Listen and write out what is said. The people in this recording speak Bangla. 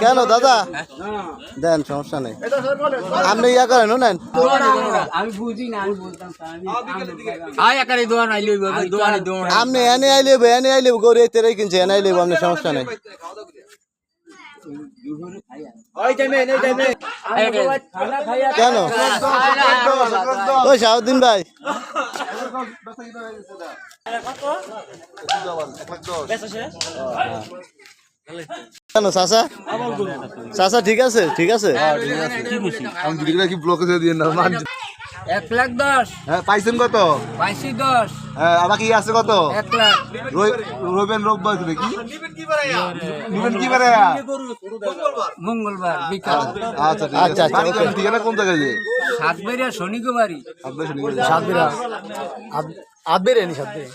কেন দাদা দেন, সমস্যা নেই, আপনি ইয়া করেন নেন। আমি বুঝি না, আমি বলতাম আপনি এনে আইলে গরু এতে কিনছে, এনে আইলে আপনি, সমস্যা নেই। কেন ওই শাহউদ্দিন ভাই কেন চাচা, চাচা ঠিক আছে, ঠিক আছে। কি ব্লকে দিয়ে না 1,10,000। হ্যাঁ, পাইছেন কত? পাইছি 10। হ্যাঁ, আবার কি আছে কত? 1,00,000। রবিবার রোববার কি নিবেন কি বারে? মঙ্গলবার বিকাল। আচ্ছা আচ্ছা আচ্ছা, ঠিকানা কোন জায়গায়? সাতবেরিয়া শনিকবাড়ি। সাতবেরা আদবেরে নি সাতবেরে